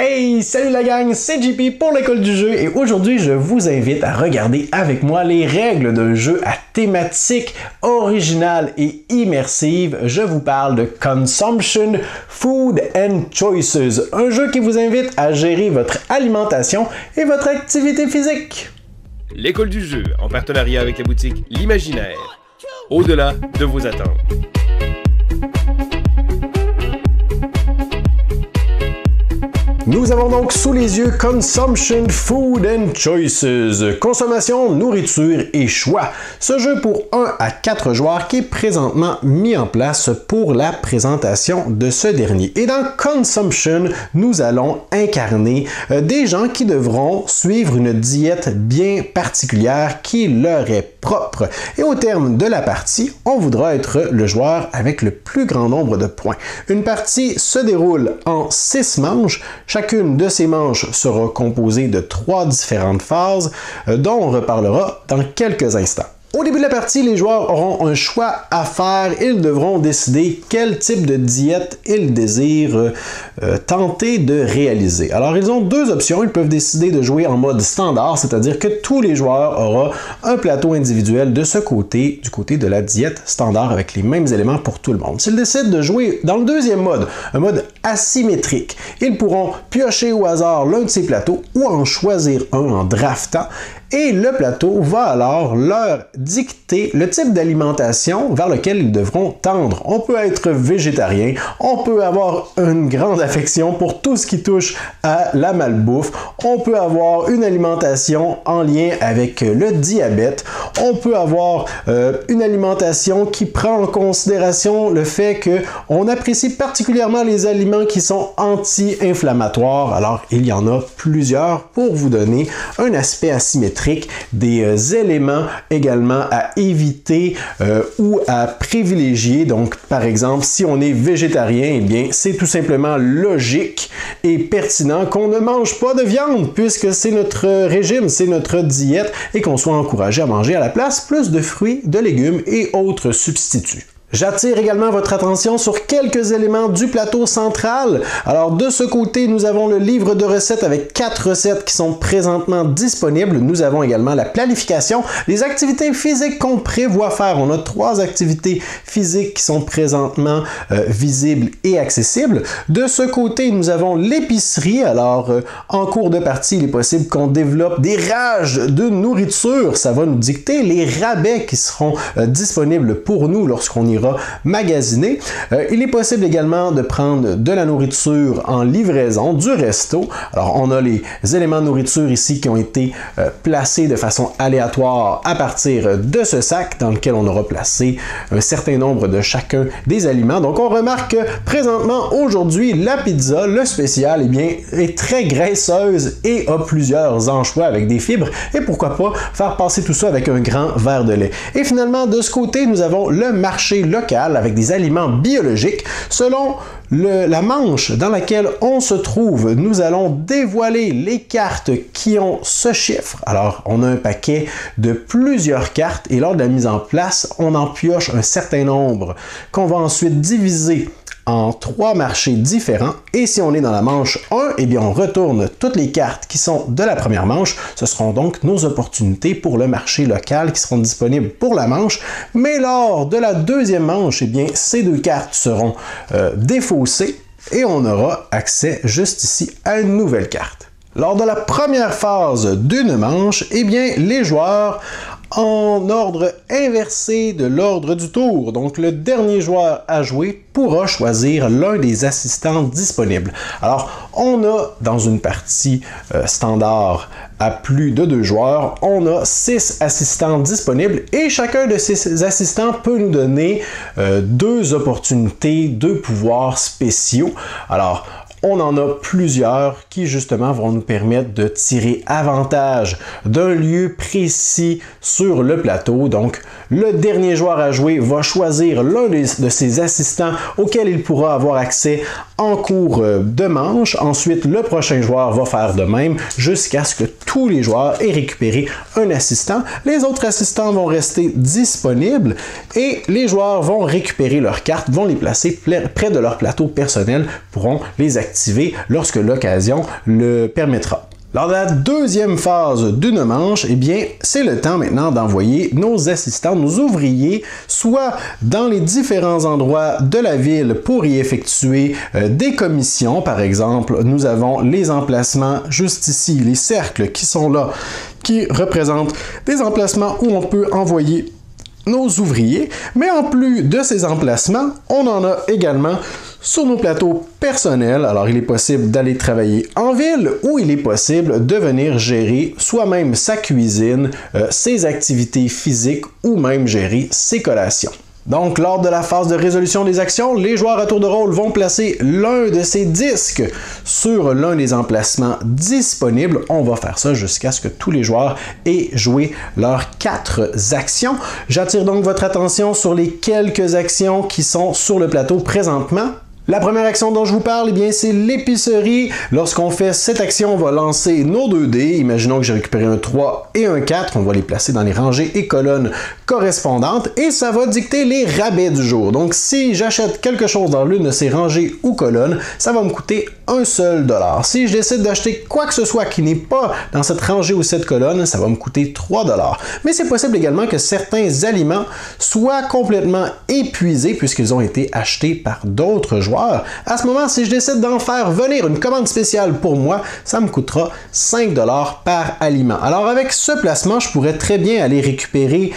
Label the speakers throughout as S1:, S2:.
S1: Hey, salut la gang, c'est JP pour l'école du jeu et aujourd'hui je vous invite à regarder avec moi les règles d'un jeu à thématique originale et immersive. Je vous parle de Consumption Food and Choices, un jeu qui vous invite à gérer votre alimentation et votre activité physique.
S2: L'école du jeu, en partenariat avec la boutique L'Imaginaire, au-delà de vos attentes.
S1: Nous avons donc sous les yeux Consumption Food and Choices, consommation, nourriture et choix. Ce jeu pour 1 à 4 joueurs qui est présentement mis en place pour la présentation de ce dernier. Et dans Consumption, nous allons incarner des gens qui devront suivre une diète bien particulière qui leur est propre. Et au terme de la partie, on voudra être le joueur avec le plus grand nombre de points. Une partie se déroule en 6 manches. Chacune de ces manches sera composée de 3 différentes phases dont on reparlera dans quelques instants. Au début de la partie, les joueurs auront un choix à faire. Ils devront décider quel type de diète ils désirent tenter de réaliser. Alors, ils ont deux options. Ils peuvent décider de jouer en mode standard, c'est-à-dire que tous les joueurs auront un plateau individuel de ce côté, du côté de la diète standard avec les mêmes éléments pour tout le monde. S'ils décident de jouer dans le deuxième mode, un mode asymétrique, ils pourront piocher au hasard l'un de ces plateaux ou en choisir un en draftant. Et le plateau va alors leur dicter le type d'alimentation vers lequel ils devront tendre. On peut être végétarien, on peut avoir une grande affection pour tout ce qui touche à la malbouffe, on peut avoir une alimentation en lien avec le diabète, on peut avoir une alimentation qui prend en considération le fait qu'on apprécie particulièrement les aliments qui sont anti-inflammatoires. Alors, il y en a plusieurs pour vous donner un aspect asymétrique, des éléments également à éviter ou à privilégier. Donc, par exemple, si on est végétarien, eh bien, c'est tout simplement logique et pertinent qu'on ne mange pas de viande puisque c'est notre régime, c'est notre diète et qu'on soit encouragé à manger à la place plus de fruits, de légumes et autres substituts. J'attire également votre attention sur quelques éléments du plateau central. Alors de ce côté, nous avons le livre de recettes avec 4 recettes qui sont présentement disponibles. Nous avons également la planification, les activités physiques qu'on prévoit faire. On a 3 activités physiques qui sont présentement visibles et accessibles. De ce côté, nous avons l'épicerie. Alors en cours de partie, il est possible qu'on développe des rages de nourriture. Ça va nous dicter les rabais qui seront disponibles pour nous lorsqu'on ira magasiner. Il est possible également de prendre de la nourriture en livraison du resto. Alors, on a les éléments de nourriture ici qui ont été placés de façon aléatoire à partir de ce sac dans lequel on aura placé un certain nombre de chacun des aliments. Donc, on remarque que présentement, aujourd'hui, la pizza, le spécial, eh bien, est très graisseuse et a plusieurs anchois avec des fibres. Et pourquoi pas faire passer tout ça avec un grand verre de lait. Et finalement, de ce côté, nous avons le marché local avec des aliments biologiques. Selon la manche dans laquelle on se trouve, nous allons dévoiler les cartes qui ont ce chiffre. Alors, on a un paquet de plusieurs cartes et lors de la mise en place, on en pioche un certain nombre qu'on va ensuite diviser en 3 marchés différents. Et si on est dans la manche 1, eh bien on retourne toutes les cartes qui sont de la première manche. Ce seront donc nos opportunités pour le marché local qui seront disponibles pour la manche. Mais lors de la deuxième manche, eh bien ces 2 cartes seront défaussées et on aura accès juste ici à une nouvelle carte. Lors de la première phase d'une manche, eh bien les joueurs en ordre inversé de l'ordre du tour. Donc, le dernier joueur à jouer pourra choisir l'un des assistants disponibles. Alors, on a dans une partie standard à plus de 2 joueurs, on a 6 assistants disponibles et chacun de ces assistants peut nous donner 2 opportunités, 2 pouvoirs spéciaux. Alors, on en a plusieurs qui justement vont nous permettre de tirer avantage d'un lieu précis sur le plateau. Donc, le dernier joueur à jouer va choisir l'un de ses assistants auquel il pourra avoir accès en cours de manche. Ensuite, le prochain joueur va faire de même jusqu'à ce que tous les joueurs aient récupéré un assistant. Les autres assistants vont rester disponibles et les joueurs vont récupérer leurs cartes, vont les placer près de leur plateau personnel, pourront les activer désactiver lorsque l'occasion le permettra. Lors de la deuxième phase d'une manche, eh bien, c'est le temps maintenant d'envoyer nos assistants, nos ouvriers, soit dans les différents endroits de la ville pour y effectuer des commissions. Par exemple, nous avons les emplacements juste ici, les cercles qui sont là, qui représentent des emplacements où on peut envoyer nos ouvriers. Mais en plus de ces emplacements, on en a également sur nos plateaux personnels. Alors, il est possible d'aller travailler en ville ou il est possible de venir gérer soi-même sa cuisine, ses activités physiques ou même gérer ses collations. Donc, lors de la phase de résolution des actions, les joueurs à tour de rôle vont placer l'un de ces disques sur l'un des emplacements disponibles. On va faire ça jusqu'à ce que tous les joueurs aient joué leurs 4 actions. J'attire donc votre attention sur les quelques actions qui sont sur le plateau présentement. La première action dont je vous parle, eh bien, c'est l'épicerie. Lorsqu'on fait cette action, on va lancer nos 2 dés. Imaginons que j'ai récupéré un 3 et un 4. On va les placer dans les rangées et colonnes correspondantes et ça va dicter les rabais du jour. Donc, si j'achète quelque chose dans l'une de ces rangées ou colonnes, ça va me coûter un seul dollar. Si je décide d'acheter quoi que ce soit qui n'est pas dans cette rangée ou cette colonne, ça va me coûter 3 dollars. Mais c'est possible également que certains aliments soient complètement épuisés puisqu'ils ont été achetés par d'autres joueurs. À ce moment, si je décide d'en faire venir une commande spéciale pour moi, ça me coûtera 5 dollars par aliment. Alors avec ce placement, je pourrais très bien aller récupérer,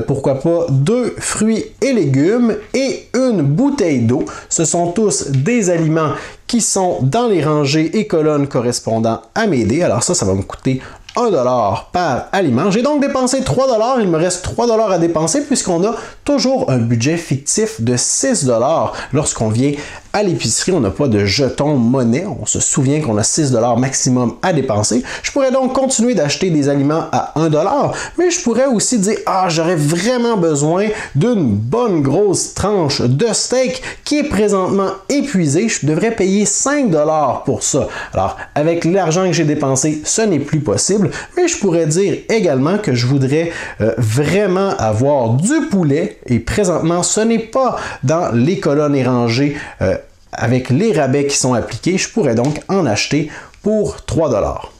S1: pourquoi pas, 2 fruits et légumes et une bouteille d'eau. Ce sont tous des aliments qui sont dans les rangées et colonnes correspondant à mes dés. Alors ça va me coûter 1 dollar par aliment. J'ai donc dépensé 3 dollars. Il me reste 3 dollars à dépenser puisqu'on a toujours un budget fictif de 6 dollars. Lorsqu'on vient à l'épicerie, on n'a pas de jetons monnaie. On se souvient qu'on a 6 dollars maximum à dépenser. Je pourrais donc continuer d'acheter des aliments à 1 dollar, mais je pourrais aussi dire « Ah, j'aurais vraiment besoin d'une bonne grosse tranche de steak qui est présentement épuisée. Je devrais payer 5 dollars pour ça. » Alors, avec l'argent que j'ai dépensé, ce n'est plus possible, mais je pourrais dire également que je voudrais vraiment avoir du poulet et présentement, ce n'est pas dans les colonnes et rangées avec les rabais qui sont appliqués. Je pourrais donc en acheter pour 3 dollars.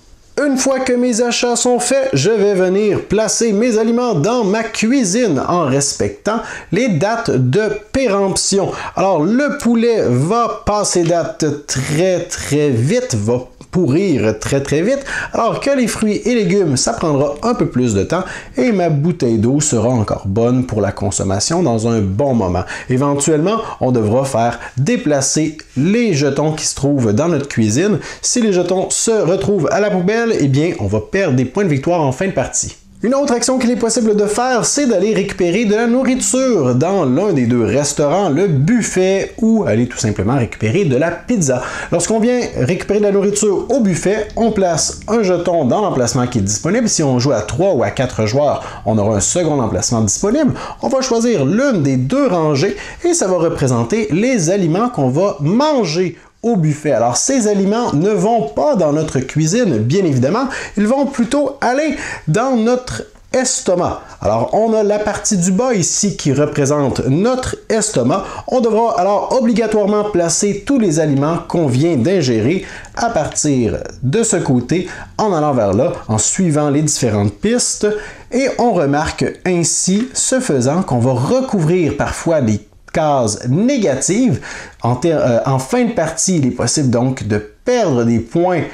S1: Une fois que mes achats sont faits, je vais venir placer mes aliments dans ma cuisine en respectant les dates de péremption. Alors, le poulet va passer date très vite, va pourrir très vite, alors que les fruits et légumes, ça prendra un peu plus de temps et ma bouteille d'eau sera encore bonne pour la consommation dans un bon moment. Éventuellement, on devra faire déplacer les jetons qui se trouvent dans notre cuisine. Si les jetons se retrouvent à la poubelle, eh bien, on va perdre des points de victoire en fin de partie. Une autre action qu'il est possible de faire, c'est d'aller récupérer de la nourriture dans l'un des 2 restaurants, le buffet, ou aller tout simplement récupérer de la pizza. Lorsqu'on vient récupérer de la nourriture au buffet, on place un jeton dans l'emplacement qui est disponible. Si on joue à 3 ou à 4 joueurs, on aura un second emplacement disponible. On va choisir l'une des 2 rangées et ça va représenter les aliments qu'on va manger au buffet. Alors, ces aliments ne vont pas dans notre cuisine, bien évidemment, ils vont plutôt aller dans notre estomac. Alors, on a la partie du bas ici qui représente notre estomac. On devra alors obligatoirement placer tous les aliments qu'on vient d'ingérer à partir de ce côté, en allant vers là, en suivant les différentes pistes. Et on remarque ainsi, ce faisant, qu'on va recouvrir parfois des cases négatives. En fin de partie, il est possible donc de perdre des points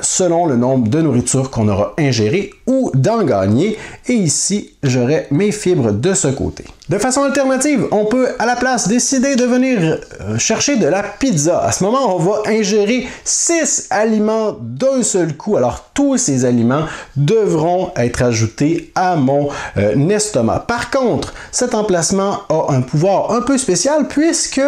S1: selon le nombre de nourriture qu'on aura ingéré ou d'en gagner. Et ici, j'aurai mes fibres de ce côté. De façon alternative, on peut à la place décider de venir chercher de la pizza. À ce moment, on va ingérer 6 aliments d'un seul coup. Alors, tous ces aliments devront être ajoutés à mon estomac. Par contre, cet emplacement a un pouvoir un peu spécial puisque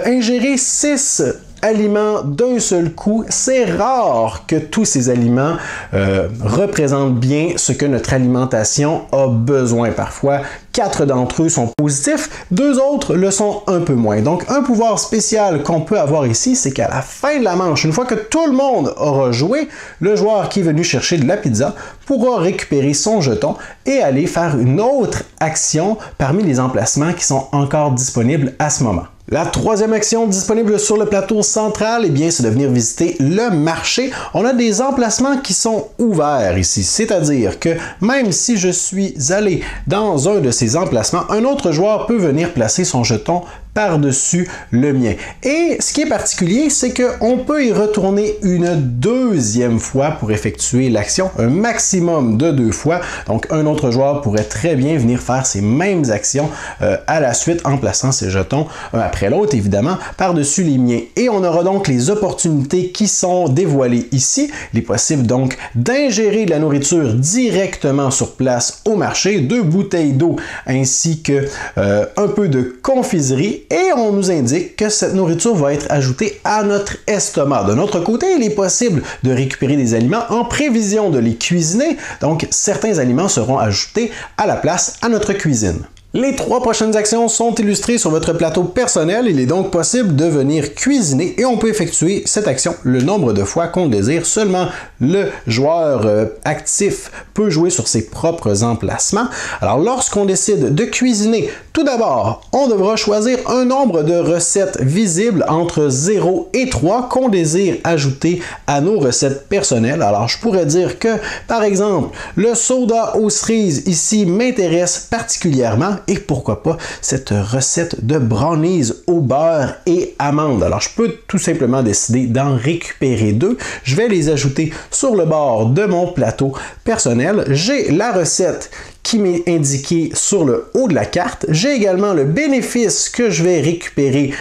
S1: ingérer 6 aliments d'un seul coup, c'est rare que tous ces aliments représentent bien ce que notre alimentation a besoin. Parfois, 4 d'entre eux sont positifs, 2 autres le sont un peu moins. Donc, un pouvoir spécial qu'on peut avoir ici, c'est qu'à la fin de la manche, une fois que tout le monde aura joué, le joueur qui est venu chercher de la pizza pourra récupérer son jeton et aller faire une autre action parmi les emplacements qui sont encore disponibles à ce moment. La troisième action disponible sur le plateau central, eh bien, c'est de venir visiter le marché. On a des emplacements qui sont ouverts ici, c'est-à-dire que même si je suis allé dans un de ces emplacements, un autre joueur peut venir placer son jeton par-dessus le mien. Et ce qui est particulier, c'est qu'on peut y retourner une deuxième fois pour effectuer l'action, un maximum de 2 fois. Donc, un autre joueur pourrait très bien venir faire ces mêmes actions à la suite en plaçant ses jetons un après l'autre, évidemment, par-dessus les miens. Et on aura donc les opportunités qui sont dévoilées ici. Il est possible donc d'ingérer de la nourriture directement sur place au marché, 2 bouteilles d'eau ainsi que un peu de confiserie. Et on nous indique que cette nourriture va être ajoutée à notre estomac. De notre côté, il est possible de récupérer des aliments en prévision de les cuisiner. Donc, certains aliments seront ajoutés à la place à notre cuisine. Les 3 prochaines actions sont illustrées sur votre plateau personnel. Il est donc possible de venir cuisiner et on peut effectuer cette action le nombre de fois qu'on le désire. Seulement le joueur actif peut jouer sur ses propres emplacements. Alors lorsqu'on décide de cuisiner, tout d'abord, on devra choisir un nombre de recettes visibles entre 0 et 3 qu'on désire ajouter à nos recettes personnelles. Alors je pourrais dire que, par exemple, le soda aux cerises ici m'intéresse particulièrement. Et pourquoi pas cette recette de brownies au beurre et amandes. Alors, je peux tout simplement décider d'en récupérer 2. Je vais les ajouter sur le bord de mon plateau personnel. J'ai la recette qui m'est indiqué sur le haut de la carte. J'ai également le bénéfice que je vais récupérer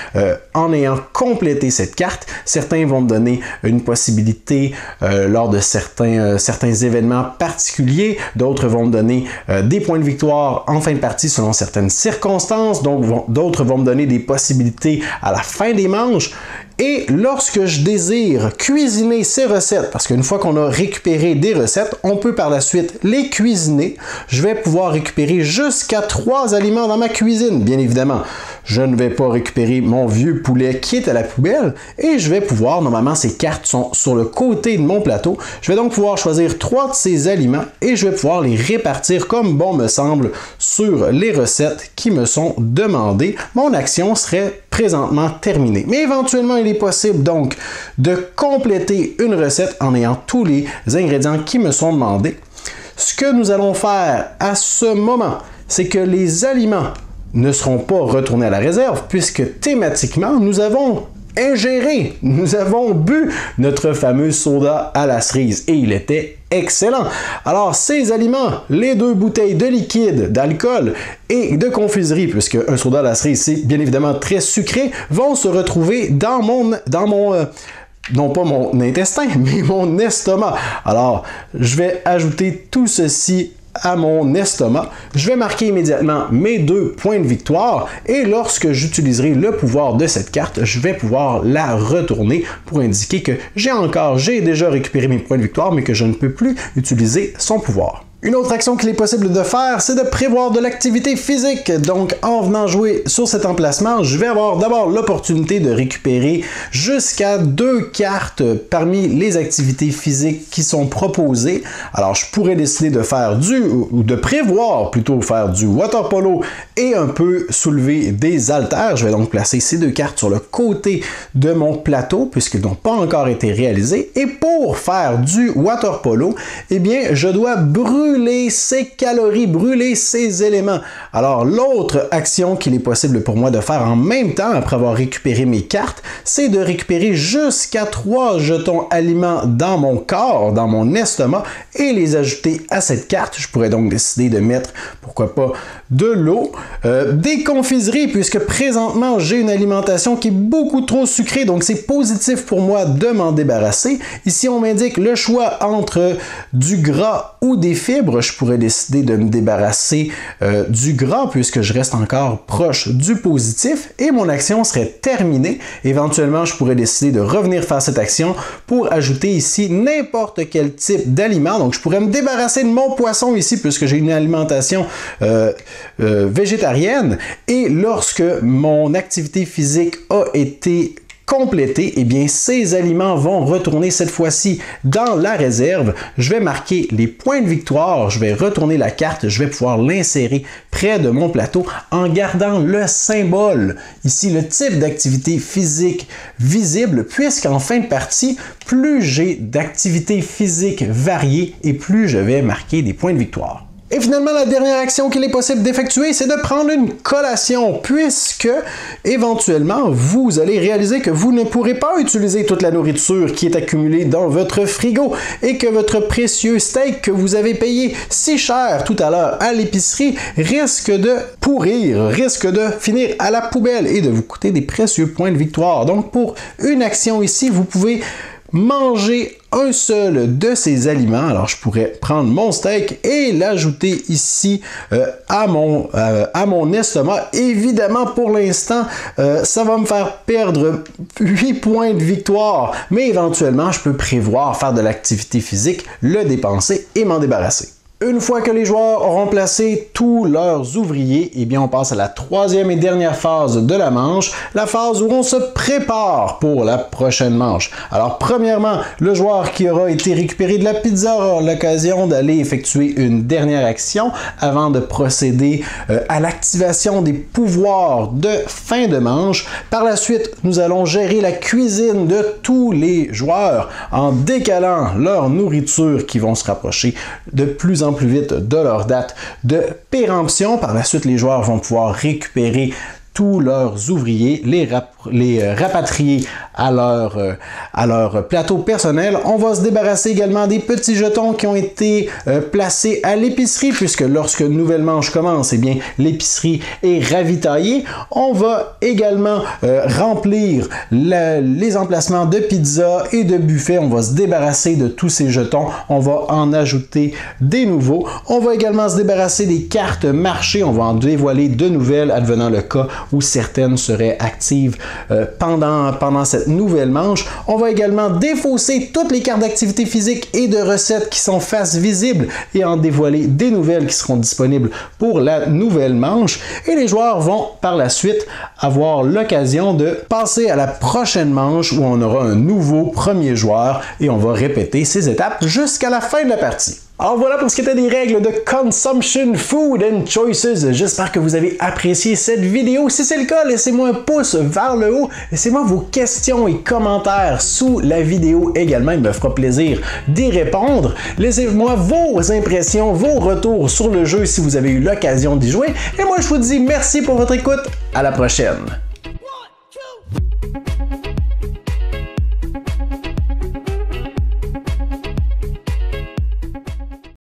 S1: en ayant complété cette carte. Certains vont me donner une possibilité lors de certains événements particuliers. D'autres vont me donner des points de victoire en fin de partie selon certaines circonstances. Donc, d'autres vont me donner des possibilités à la fin des manches. Et lorsque je désire cuisiner ces recettes, parce qu'une fois qu'on a récupéré des recettes, on peut par la suite les cuisiner. Je vais pouvoir récupérer jusqu'à 3 aliments dans ma cuisine, bien évidemment. Je ne vais pas récupérer mon vieux poulet qui est à la poubelle et je vais pouvoir, normalement ces cartes sont sur le côté de mon plateau, je vais donc pouvoir choisir 3 de ces aliments et je vais pouvoir les répartir comme bon me semble sur les recettes qui me sont demandées. Mon action serait présentement terminée. Mais éventuellement, il est possible donc de compléter une recette en ayant tous les ingrédients qui me sont demandés. Ce que nous allons faire à ce moment, c'est que les aliments ne seront pas retournés à la réserve puisque thématiquement, nous avons ingéré, nous avons bu notre fameux soda à la cerise et il était excellent. Alors ces aliments, les 2 bouteilles de liquide, d'alcool et de confiserie, puisque un soda à la cerise c'est bien évidemment très sucré, vont se retrouver dans mon non pas mon intestin, mais mon estomac. Alors, je vais ajouter tout ceci à mon estomac. Je vais marquer immédiatement mes 2 points de victoire et lorsque j'utiliserai le pouvoir de cette carte, je vais pouvoir la retourner pour indiquer que j'ai déjà récupéré mes points de victoire, mais que je ne peux plus utiliser son pouvoir. Une autre action qu'il est possible de faire, c'est de prévoir de l'activité physique. Donc, en venant jouer sur cet emplacement, je vais avoir d'abord l'opportunité de récupérer jusqu'à 2 cartes parmi les activités physiques qui sont proposées. Alors, je pourrais décider de faire ou de prévoir plutôt faire du water polo et un peu soulever des haltères. Je vais donc placer ces 2 cartes sur le côté de mon plateau puisqu'ils n'ont pas encore été réalisés. Et pour faire du water polo, eh bien, je dois brûler ces calories, brûler ces éléments. Alors, l'autre action qu'il est possible pour moi de faire en même temps, après avoir récupéré mes cartes, c'est de récupérer jusqu'à 3 jetons aliments dans mon corps, dans mon estomac, et les ajouter à cette carte. Je pourrais donc décider de mettre, pourquoi pas, de l'eau, des confiseries, puisque présentement, j'ai une alimentation qui est beaucoup trop sucrée, donc c'est positif pour moi de m'en débarrasser. Ici, on m'indique le choix entre du gras ou des fibres. Je pourrais décider de me débarrasser du gras puisque je reste encore proche du positif et mon action serait terminée. Éventuellement, je pourrais décider de revenir faire cette action pour ajouter ici n'importe quel type d'aliment. Donc, je pourrais me débarrasser de mon poisson ici puisque j'ai une alimentation végétarienne et lorsque mon activité physique a été complété, eh bien, ces aliments vont retourner cette fois-ci dans la réserve. Je vais marquer les points de victoire, je vais retourner la carte, je vais pouvoir l'insérer près de mon plateau en gardant le symbole, ici le type d'activité physique visible, puisqu'en fin de partie, plus j'ai d'activités physiques variées et plus je vais marquer des points de victoire. Et finalement, la dernière action qu'il est possible d'effectuer, c'est de prendre une collation, puisque éventuellement, vous allez réaliser que vous ne pourrez pas utiliser toute la nourriture qui est accumulée dans votre frigo et que votre précieux steak que vous avez payé si cher tout à l'heure à l'épicerie risque de pourrir, risque de finir à la poubelle et de vous coûter des précieux points de victoire. Donc, pour une action ici, vous pouvez manger un seul de ces aliments. Alors, je pourrais prendre mon steak et l'ajouter ici à mon estomac. Évidemment, pour l'instant, ça va me faire perdre 8 points de victoire, mais éventuellement, je peux prévoir faire de l'activité physique, le dépenser et m'en débarrasser. Une fois que les joueurs auront placé tous leurs ouvriers, eh bien on passe à la troisième et dernière phase de la manche, la phase où on se prépare pour la prochaine manche. Alors premièrement, le joueur qui aura été récupéré de la pizza aura l'occasion d'aller effectuer une dernière action avant de procéder à l'activation des pouvoirs de fin de manche. Par la suite, nous allons gérer la cuisine de tous les joueurs en décalant leur nourriture qui vont se rapprocher de plus en plus vite de leur date de péremption. Par la suite, les joueurs vont pouvoir récupérer tous leurs ouvriers, les rapatrier à leur plateau personnel. On va se débarrasser également des petits jetons qui ont été placés à l'épicerie, puisque lorsque une nouvelle manche commence, eh bien, l'épicerie est ravitaillée. On va également remplir les emplacements de pizza et de buffet. On va se débarrasser de tous ces jetons. On va en ajouter des nouveaux. On va également se débarrasser des cartes marché. On va en dévoiler de nouvelles, advenant le cas où certaines seraient actives pendant cette nouvelle manche. On va également défausser toutes les cartes d'activité physique et de recettes qui sont face visible et en dévoiler des nouvelles qui seront disponibles pour la nouvelle manche. Et les joueurs vont par la suite avoir l'occasion de passer à la prochaine manche où on aura un nouveau premier joueur et on va répéter ces étapes jusqu'à la fin de la partie. Alors voilà pour ce qui était des règles de Consumption Food and Choices. J'espère que vous avez apprécié cette vidéo. Si c'est le cas, laissez-moi un pouce vers le haut. Laissez-moi vos questions et commentaires sous la vidéo également. Il me fera plaisir d'y répondre. Laissez-moi vos impressions, vos retours sur le jeu si vous avez eu l'occasion d'y jouer. Et moi, je vous dis merci pour votre écoute. À la prochaine.